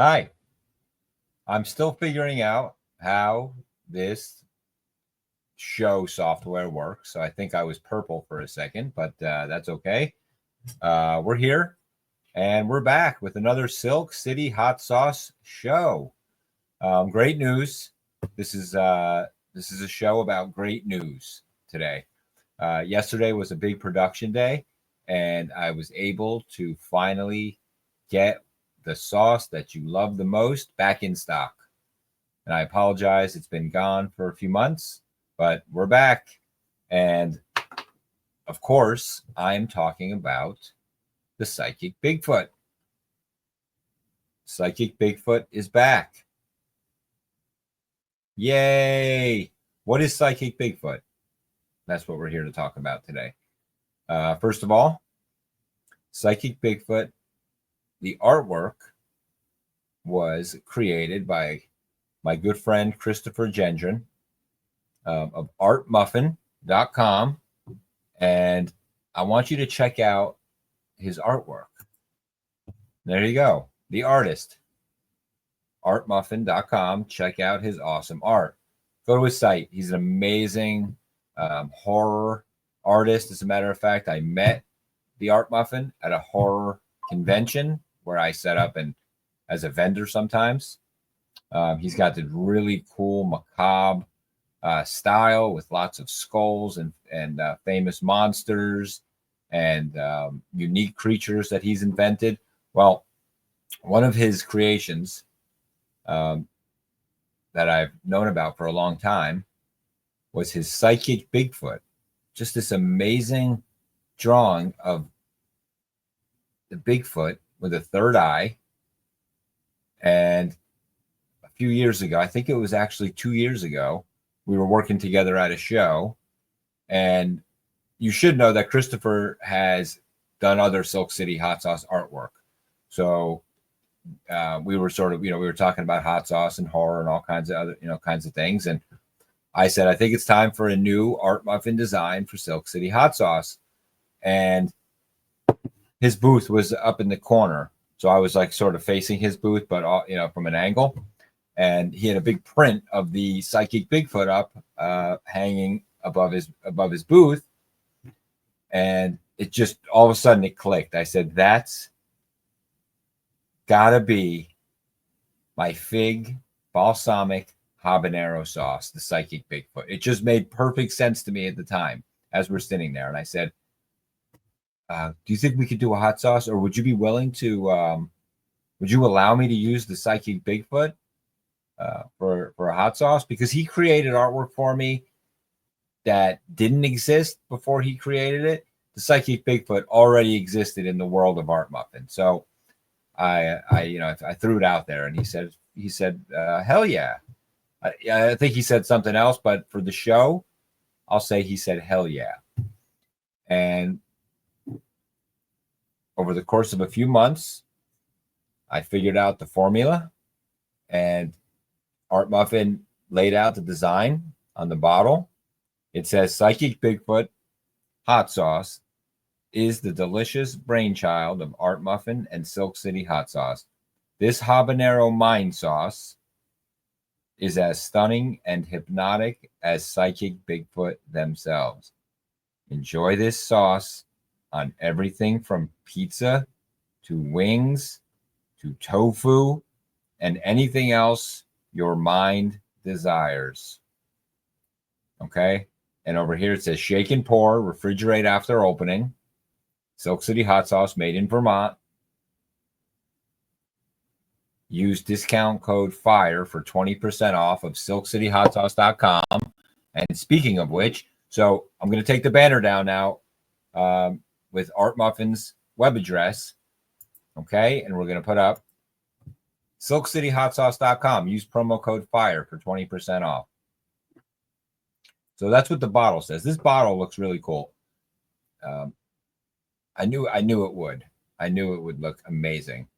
Hi. I'm still figuring out how this show software works. So I think I was purple for a second, but that's okay. We're here and we're back with another Silk City Hot Sauce show. Great news. This is a show about great news today. Yesterday was a big production day, and I was able to finally get the sauce that you love the most back in stock. And I apologize, it's been gone for a few months, but we're back. And of course, I'm talking about the Psychic Bigfoot. Psychic Bigfoot is back. Yay! What is Psychic Bigfoot? That's what we're here to talk about today. First of all, Psychic Bigfoot, the artwork was created by my good friend Christopher Gendron of artmuffin.com. And I want you to check out his artwork. There you go. The artist, artmuffin.com. Check out his awesome art. Go to his site. He's an amazing horror artist. As a matter of fact, I met the Art Muffin at a horror convention where I set up and as a vendor sometimes. He's got the really cool macabre style with lots of skulls and famous monsters and unique creatures that he's invented. Well, one of his creations that I've known about for a long time was his Psychic Bigfoot. Just this amazing drawing of the Bigfoot with a third eye. And a few years ago, I think it was actually 2 years ago, we were working together at a show. And you should know that Christopher has done other Silk City Hot Sauce artwork. So we were sort of, we were talking about hot sauce and horror and all kinds of other, kinds of things. And I said, I think it's time for a new Art Muffin design for Silk City Hot Sauce. And his booth was up in the corner. So I was like sort of facing his booth, but from an angle. And he had a big print of the Psychic Bigfoot up hanging above his booth. And it just all of a sudden it clicked. I said, that's gotta be my fig balsamic habanero sauce, the Psychic Bigfoot. It just made perfect sense to me at the time as we're sitting there. And I said, do you think we could do a hot sauce, or would you be willing to, would you allow me to use the Psychic Bigfoot for a hot sauce? Because he created artwork for me that didn't exist before he created it. The Psychic Bigfoot already existed in the world of Art Muffin. So I threw it out there, and he said, hell yeah. I think he said something else, but for the show, I'll say he said, hell yeah. And over the course of a few months, I figured out the formula, and Art Muffin laid out the design on the bottle. It says Psychic Bigfoot Hot Sauce is the delicious brainchild of Art Muffin and Silk City Hot Sauce. This habanero mind sauce is as stunning and hypnotic as Psychic Bigfoot themselves. Enjoy this sauce on everything from pizza to wings to tofu and anything else your mind desires. Okay? And over here it says shake and pour, refrigerate after opening. Silk City Hot Sauce made in Vermont. Use discount code FIRE for 20% off of silkcityhotsauce.com. And speaking of which, so I'm going to take the banner down now with Art Muffin's web address. Okay, and we're going to put up silkcityhotsauce.com. Use promo code FIRE for 20% off. So that's what the bottle says. This bottle looks really cool. I knew it would. I knew it would look amazing.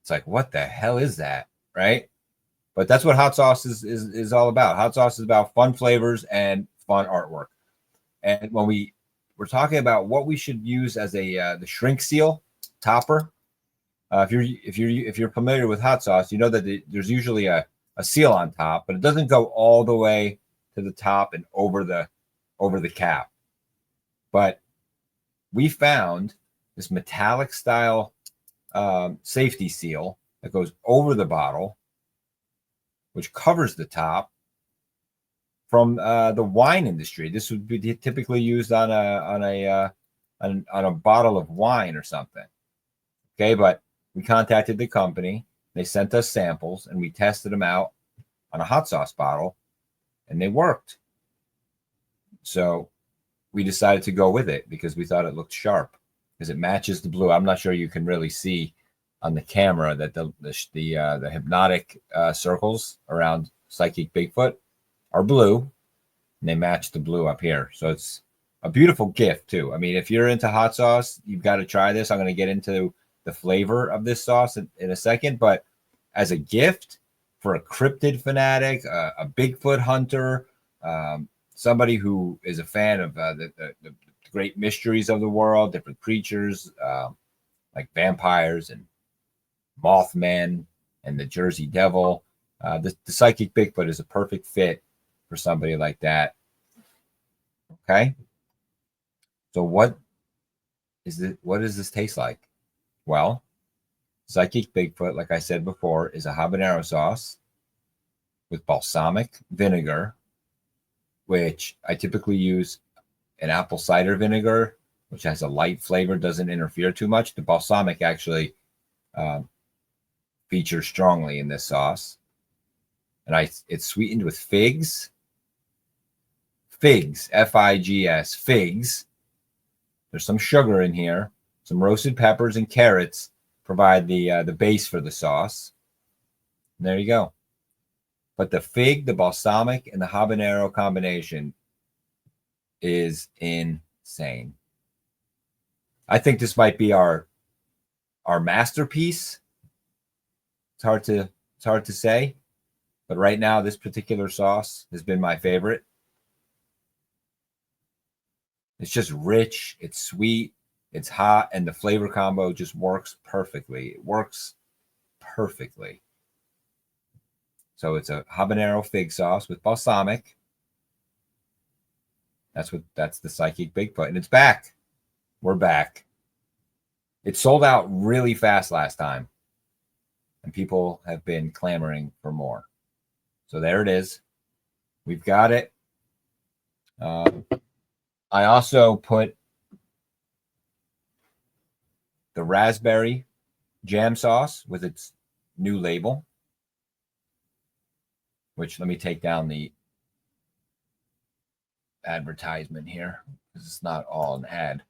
It's like, what the hell is that, right? But that's what hot sauce is all about. Hot sauce is about fun flavors and fun artwork. And when we're talking about what we should use as the shrink seal topper, If you're familiar with hot sauce, you know that there's usually a seal on top, but it doesn't go all the way to the top and over the cap. But we found this metallic style safety seal that goes over the bottle, which covers the top, from the wine industry. This would be typically used on a bottle of wine or something. Okay, but we contacted the company. They sent us samples, and we tested them out on a hot sauce bottle, and they worked. So we decided to go with it because we thought it looked sharp, because it matches the blue. I'm not sure you can really see on the camera that the hypnotic circles around Psychic Bigfoot are blue, and they match the blue up here. So it's a beautiful gift too. I mean, if you're into hot sauce, you've got to try this. I'm going to get into the flavor of this sauce in a second, but as a gift for a cryptid fanatic, a Bigfoot hunter, somebody who is a fan of the great mysteries of the world, different creatures like vampires and Mothman and the Jersey Devil, the Psychic Bigfoot is a perfect fit for somebody like that. Okay, so what does this taste like? Well, Psychic Bigfoot, like I said before, is a habanero sauce with balsamic vinegar, which I typically use an apple cider vinegar, which has a light flavor, doesn't interfere too much. The balsamic actually features strongly in this sauce. And it's sweetened with figs, F-I-G-S, figs. There's some sugar in here. Some roasted peppers and carrots provide the base for the sauce. And there you go. But the fig, the balsamic, and the habanero combination is insane. I think this might be our masterpiece. It's hard to say, but right now this particular sauce has been my favorite. It's just rich, it's sweet, it's hot, and the flavor combo just works perfectly. It works perfectly. So it's a habanero fig sauce with balsamic. That's the Psychic Bigfoot, and it's back. We're back. It sold out really fast last time, and people have been clamoring for more. So there it is. We've got it. I also put the raspberry jam sauce with its new label, which let me take down the advertisement here because it's not all an ad.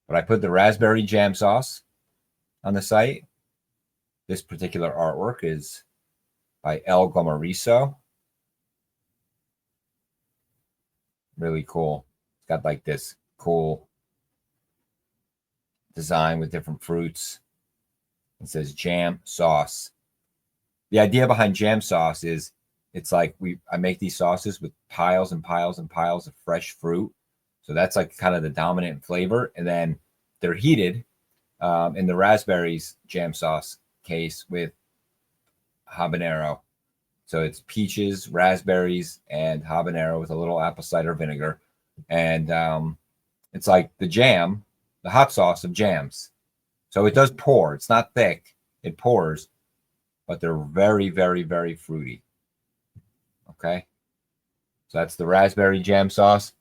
But I put the raspberry jam sauce on the site. This particular artwork is by El Gomarizo. Really cool. It's got like this cool design with different fruits. It says jam sauce. The idea behind jam sauce is it's like I make these sauces with piles and piles and piles of fresh fruit. So that's like kind of the dominant flavor. And then they're heated in the raspberries jam sauce case with habanero. So it's peaches, raspberries, and habanero with a little apple cider vinegar. And it's like the jam, the hot sauce of jams. So it does pour. It's not thick. It pours, but they're very, very, very fruity. Okay. So that's the raspberry jam sauce.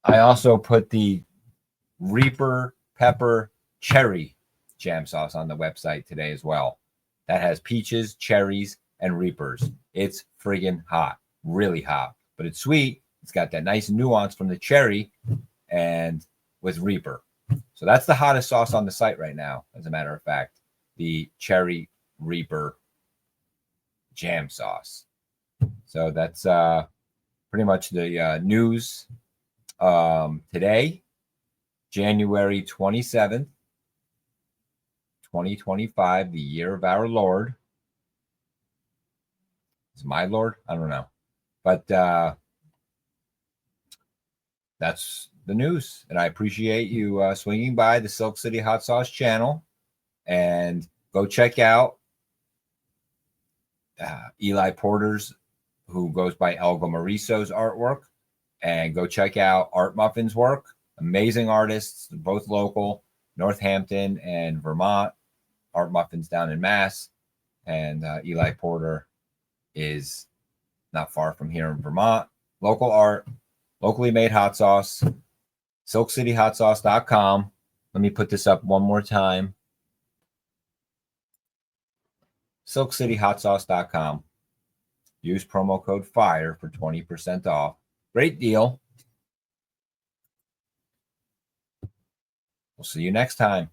I also put the Reaper Pepper Cherry jam sauce on the website today as well. That has peaches, cherries, and Reapers. It's friggin' hot, really hot, but it's sweet. It's got that nice nuance from the cherry and with Reaper. So that's the hottest sauce on the site right now, as a matter of fact, the Cherry Reaper jam sauce. So that's pretty much the news today, January 27th, 2025, the year of our Lord. Is my Lord? I don't know. But that's the news. And I appreciate you swinging by the Silk City Hot Sauce channel and go check out Eli Porter's, who goes by Elga Mariso's artwork, and go check out Art Muffin's work. Amazing artists, both local, Northampton and Vermont. Art Muffin's down in Mass, and Eli Porter is not far from here in Vermont. Local art, locally made hot sauce, silkcityhotsauce.com. Let me put this up one more time. silkcityhotsauce.com. Use promo code FIRE for 20% off. Great deal. We'll see you next time.